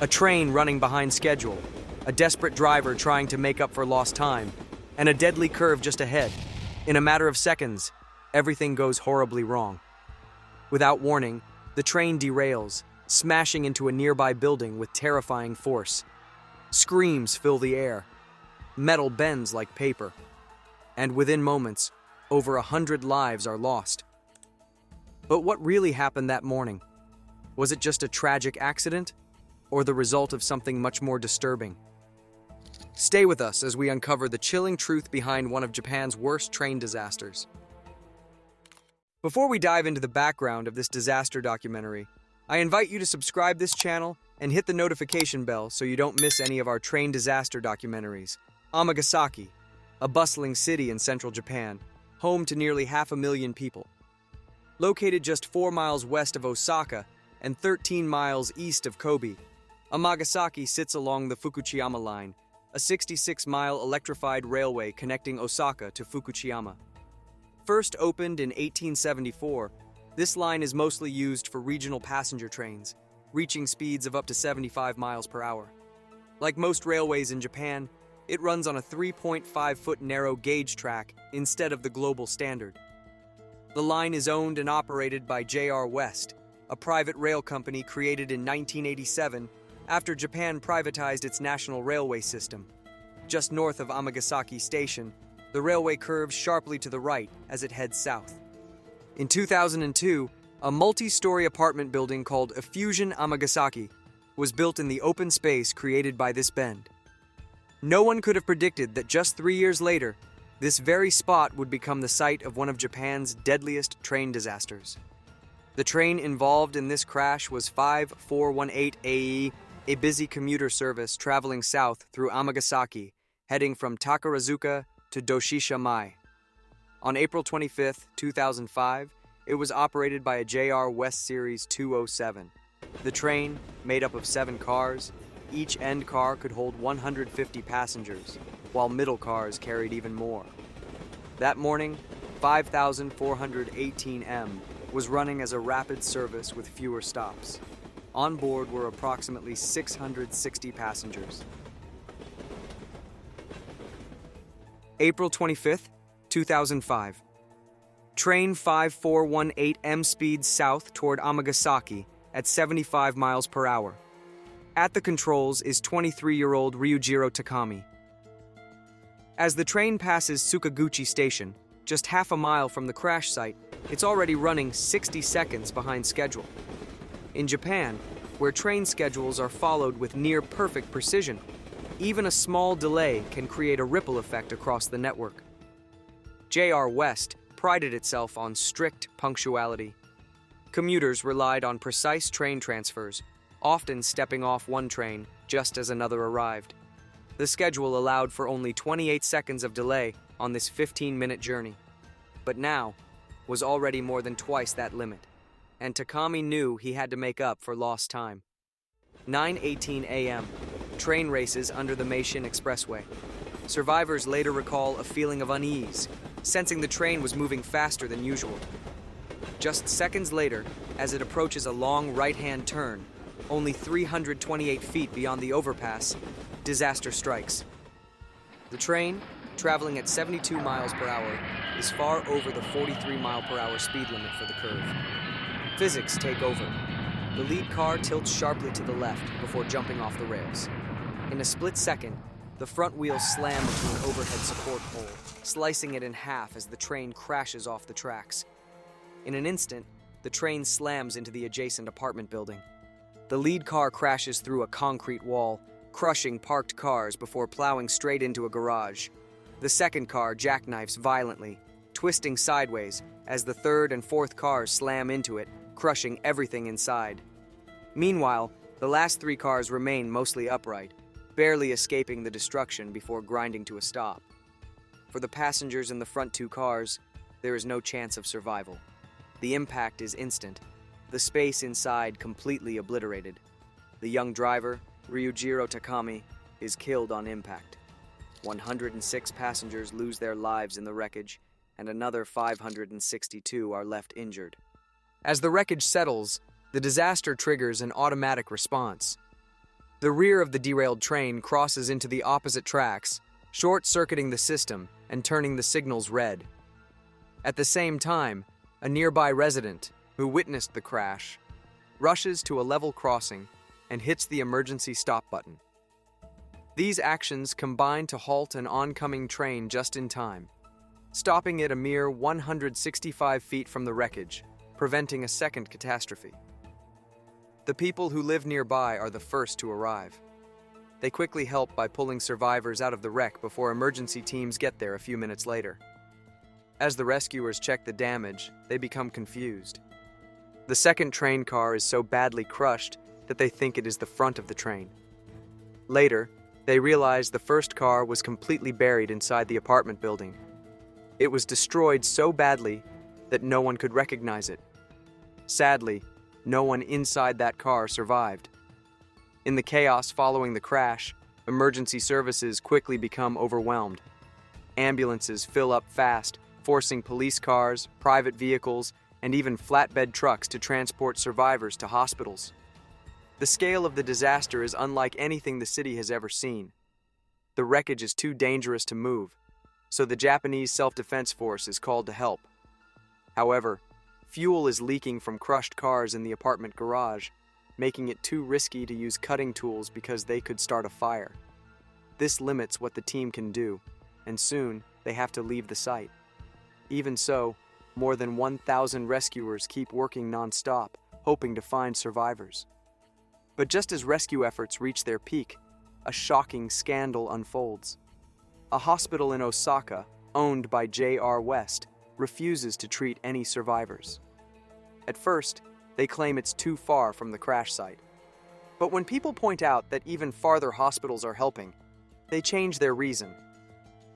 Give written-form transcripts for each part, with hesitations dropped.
A train running behind schedule, a desperate driver trying to make up for lost time, and a deadly curve just ahead. In a matter of seconds, everything goes horribly wrong. Without warning, the train derails, smashing into a nearby building with terrifying force. Screams fill the air. Metal bends like paper. And within moments, over 100 lives are lost. But what really happened that morning? Was it just a tragic accident, or the result of something much more disturbing? Stay with us as we uncover the chilling truth behind one of Japan's worst train disasters. Before we dive into the background of this disaster documentary, I invite you to subscribe this channel and hit the notification bell so you don't miss any of our train disaster documentaries. Amagasaki, a bustling city in central Japan, home to nearly 500,000 people. Located just 4 miles west of Osaka and 13 miles east of Kobe, Amagasaki sits along the Fukuchiyama Line, a 66-mile electrified railway connecting Osaka to Fukuchiyama. First opened in 1874, this line is mostly used for regional passenger trains, reaching speeds of up to 75 miles per hour. Like most railways in Japan, it runs on a 3.5-foot narrow gauge track instead of the global standard. The line is owned and operated by JR West, a private rail company created in 1987 after Japan privatized its national railway system. Just north of Amagasaki Station, the railway curves sharply to the right as it heads south. In 2002, a multi-story apartment building called Effusion Amagasaki was built in the open space created by this bend. No one could have predicted that just 3 years later, this very spot would become the site of one of Japan's deadliest train disasters. The train involved in this crash was 5418 AE, a busy commuter service traveling south through Amagasaki, heading from Takarazuka to Doshisha-mai. On April 25, 2005, it was operated by a JR West Series 207. The train, made up of 7 cars, each end car could hold 150 passengers, while middle cars carried even more. That morning, 5418M was running as a rapid service with fewer stops. On board were approximately 660 passengers. April 25th, 2005. Train 5418M speeds south toward Amagasaki at 75 miles per hour. At the controls is 23-year-old Ryujiro Takami. As the train passes Tsukaguchi Station, just half a mile from the crash site, it's already running 60 seconds behind schedule. In Japan, where train schedules are followed with near-perfect precision, even a small delay can create a ripple effect across the network. JR West prided itself on strict punctuality. Commuters relied on precise train transfers, often stepping off one train just as another arrived. The schedule allowed for only 28 seconds of delay on this 15-minute journey, but now was already more than twice that limit, and Takami knew he had to make up for lost time. 9:18 a.m. Train races under the Meishin Expressway. Survivors later recall a feeling of unease, sensing the train was moving faster than usual. Just seconds later, as it approaches a long right-hand turn, only 328 feet beyond the overpass, disaster strikes. The train, traveling at 72 miles per hour, is far over the 43-mile-per-hour speed limit for the curve. Physics take over. The lead car tilts sharply to the left before jumping off the rails. In a split second, the front wheels slam into an overhead support pole, slicing it in half as the train crashes off the tracks. In an instant, the train slams into the adjacent apartment building. The lead car crashes through a concrete wall, crushing parked cars before plowing straight into a garage. The second car jackknifes violently, twisting sideways as the third and fourth cars slam into it, crushing everything inside. Meanwhile, the last 3 cars remain mostly upright, barely escaping the destruction before grinding to a stop. For the passengers in the front 2 cars, there is no chance of survival. The impact is instant, the space inside completely obliterated. The young driver, Ryujiro Takami, is killed on impact. 106 passengers lose their lives in the wreckage, and another 562 are left injured. As the wreckage settles, the disaster triggers an automatic response. The rear of the derailed train crosses into the opposite tracks, short-circuiting the system and turning the signals red. At the same time, a nearby resident, who witnessed the crash, rushes to a level crossing and hits the emergency stop button. These actions combine to halt an oncoming train just in time, stopping it a mere 165 feet from the wreckage, preventing a second catastrophe. The people who live nearby are the first to arrive. They quickly help by pulling survivors out of the wreck before emergency teams get there a few minutes later. As the rescuers check the damage, they become confused. The second train car is so badly crushed that they think it is the front of the train. Later, they realize the first car was completely buried inside the apartment building. It was destroyed so badly that no one could recognize it. Sadly, no one inside that car survived. In the chaos following the crash, emergency services quickly become overwhelmed. Ambulances fill up fast, forcing police cars, private vehicles, and even flatbed trucks to transport survivors to hospitals. The scale of the disaster is unlike anything the city has ever seen. The wreckage is too dangerous to move, so the Japanese Self-Defense Force is called to help. However, fuel is leaking from crushed cars in the apartment garage, making it too risky to use cutting tools because they could start a fire. This limits what the team can do, and soon they have to leave the site. Even so, more than 1,000 rescuers keep working non-stop, hoping to find survivors. But just as rescue efforts reach their peak, a shocking scandal unfolds. A hospital in Osaka, owned by J.R. West, refuses to treat any survivors. At first, they claim it's too far from the crash site. But when people point out that even farther hospitals are helping, they change their reason.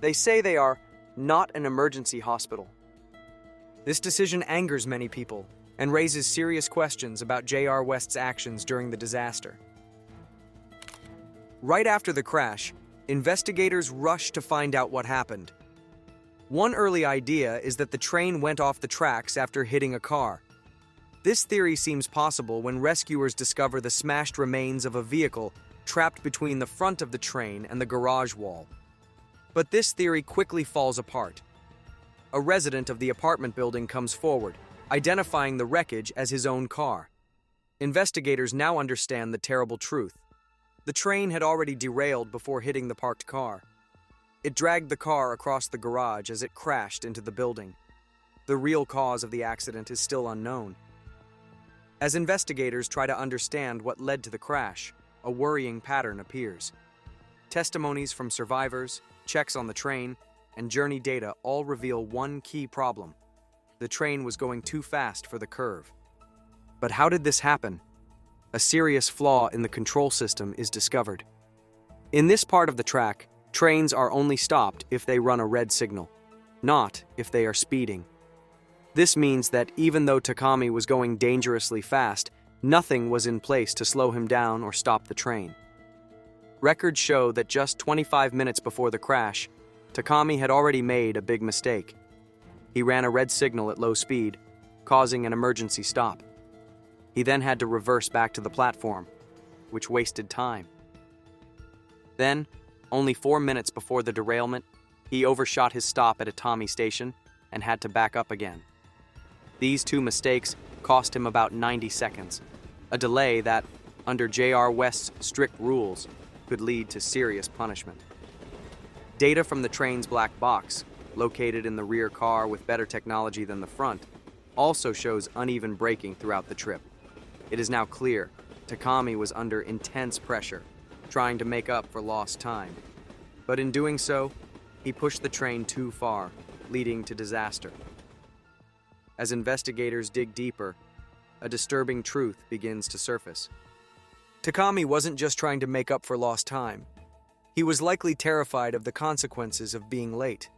They say they are not an emergency hospital. This decision angers many people and raises serious questions about J.R. West's actions during the disaster. Right after the crash, investigators rush to find out what happened. One early idea is that the train went off the tracks after hitting a car. This theory seems possible when rescuers discover the smashed remains of a vehicle trapped between the front of the train and the garage wall. But this theory quickly falls apart. A resident of the apartment building comes forward, identifying the wreckage as his own car. Investigators now understand the terrible truth. The train had already derailed before hitting the parked car. It dragged the car across the garage as it crashed into the building. The real cause of the accident is still unknown. As investigators try to understand what led to the crash, a worrying pattern appears. Testimonies from survivors, checks on the train, and journey data all reveal one key problem. The train was going too fast for the curve. But how did this happen? A serious flaw in the control system is discovered. In this part of the track, trains are only stopped if they run a red signal, not if they are speeding. This means that even though Takami was going dangerously fast, nothing was in place to slow him down or stop the train. Records show that just 25 minutes before the crash, Takami had already made a big mistake. He ran a red signal at low speed, causing an emergency stop. He then had to reverse back to the platform, which wasted time. Then, only 4 minutes before the derailment, he overshot his stop at a Tommy station and had to back up again. These two mistakes cost him about 90 seconds, a delay that, under J.R. West's strict rules, could lead to serious punishment. Data from the train's black box, located in the rear car with better technology than the front, also shows uneven braking throughout the trip. It is now clear Takami was under intense pressure, trying to make up for lost time. But in doing so, he pushed the train too far, leading to disaster. As investigators dig deeper, a disturbing truth begins to surface. Takami wasn't just trying to make up for lost time. He was likely terrified of the consequences of being late.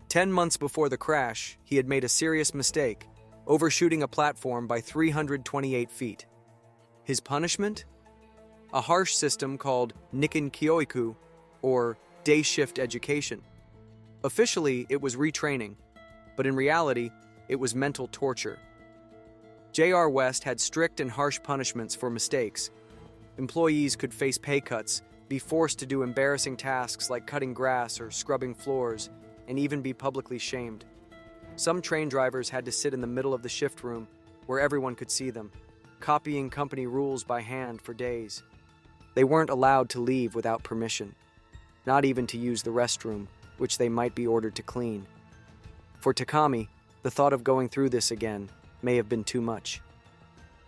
10 months before the crash, he had made a serious mistake, overshooting a platform by 328 feet. His punishment? A harsh system called Nikken Kyoiku, or day shift education. Officially, it was retraining, but in reality, it was mental torture. J.R. West had strict and harsh punishments for mistakes, Employees could face pay cuts, be forced to do embarrassing tasks like cutting grass or scrubbing floors, and even be publicly shamed. Some train drivers had to sit in the middle of the shift room where everyone could see them, copying company rules by hand for days. They weren't allowed to leave without permission, not even to use the restroom, which they might be ordered to clean. For Takami, the thought of going through this again may have been too much.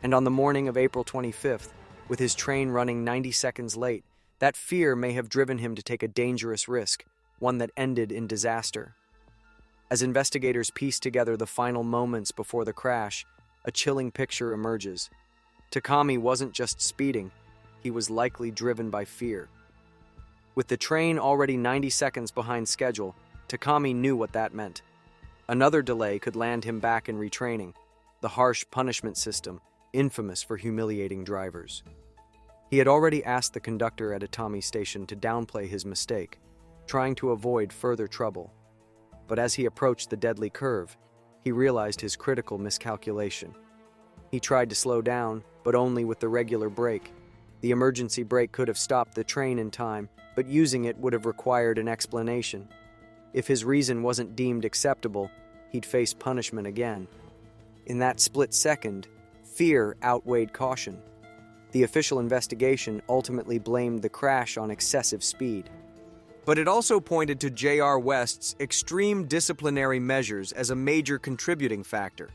And on the morning of April 25th, with his train running 90 seconds late, that fear may have driven him to take a dangerous risk, one that ended in disaster. As investigators piece together the final moments before the crash, a chilling picture emerges. Takami wasn't just speeding, he was likely driven by fear. With the train already 90 seconds behind schedule, Takami knew what that meant. Another delay could land him back in retraining, the harsh punishment system, infamous for humiliating drivers. He had already asked the conductor at Atami Station to downplay his mistake, trying to avoid further trouble. But as he approached the deadly curve, he realized his critical miscalculation. He tried to slow down, but only with the regular brake. The emergency brake could have stopped the train in time, but using it would have required an explanation. If his reason wasn't deemed acceptable, he'd face punishment again. In that split second, fear outweighed caution. The official investigation ultimately blamed the crash on excessive speed. But it also pointed to J.R. West's extreme disciplinary measures as a major contributing factor.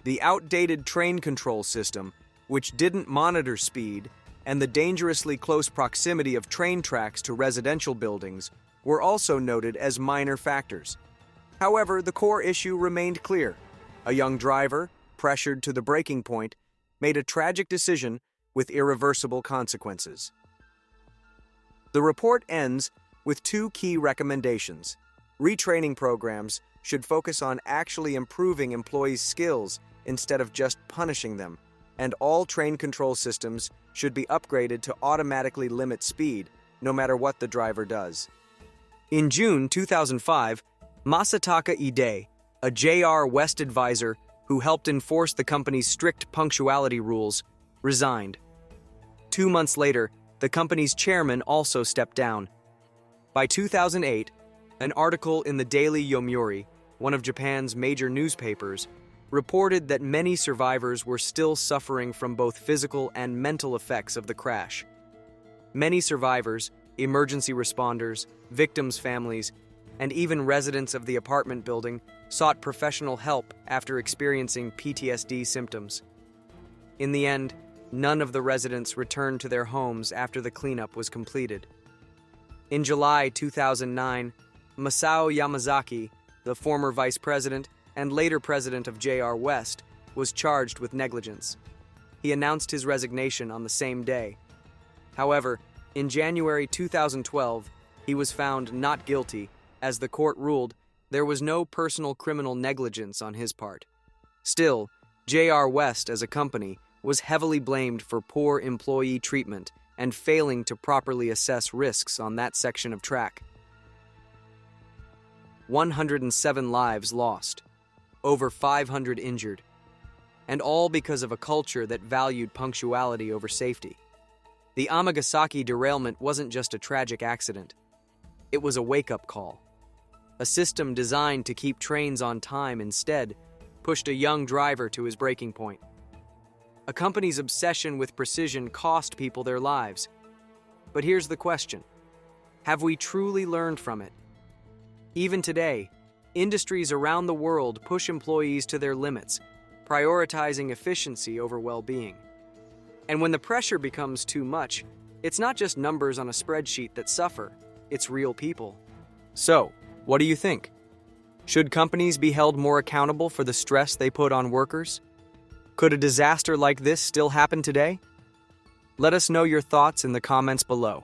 The outdated train control system, which didn't monitor speed, and the dangerously close proximity of train tracks to residential buildings were also noted as minor factors. However, the core issue remained clear. A young driver, pressured to the breaking point, made a tragic decision with irreversible consequences. The report ends with two key recommendations. Retraining programs should focus on actually improving employees' skills instead of just punishing them, and all train control systems should be upgraded to automatically limit speed, no matter what the driver does. In June 2005, Masataka Ide, a J.R. West advisor who helped enforce the company's strict punctuality rules, resigned. 2 months later, the company's chairman also stepped down. By 2008, an article in the Daily Yomiuri, one of Japan's major newspapers, reported that many survivors were still suffering from both physical and mental effects of the crash. Many survivors, emergency responders, victims' families, and even residents of the apartment building sought professional help after experiencing PTSD symptoms. In the end, none of the residents returned to their homes after the cleanup was completed. In July 2009, Masao Yamazaki, the former vice president and later president of J.R. West, was charged with negligence. He announced his resignation on the same day. However, in January 2012, he was found not guilty, as the court ruled there was no personal criminal negligence on his part. Still, J.R. West as a company was heavily blamed for poor employee treatment and failing to properly assess risks on that section of track. 107 lives lost, over 500 injured, and all because of a culture that valued punctuality over safety. The Amagasaki derailment wasn't just a tragic accident. It was a wake-up call. A system designed to keep trains on time instead pushed a young driver to his breaking point. A company's obsession with precision cost people their lives. But here's the question: have we truly learned from it? Even today, industries around the world push employees to their limits, prioritizing efficiency over well-being. And when the pressure becomes too much, it's not just numbers on a spreadsheet that suffer, it's real people. So, what do you think? Should companies be held more accountable for the stress they put on workers? Could a disaster like this still happen today? Let us know your thoughts in the comments below.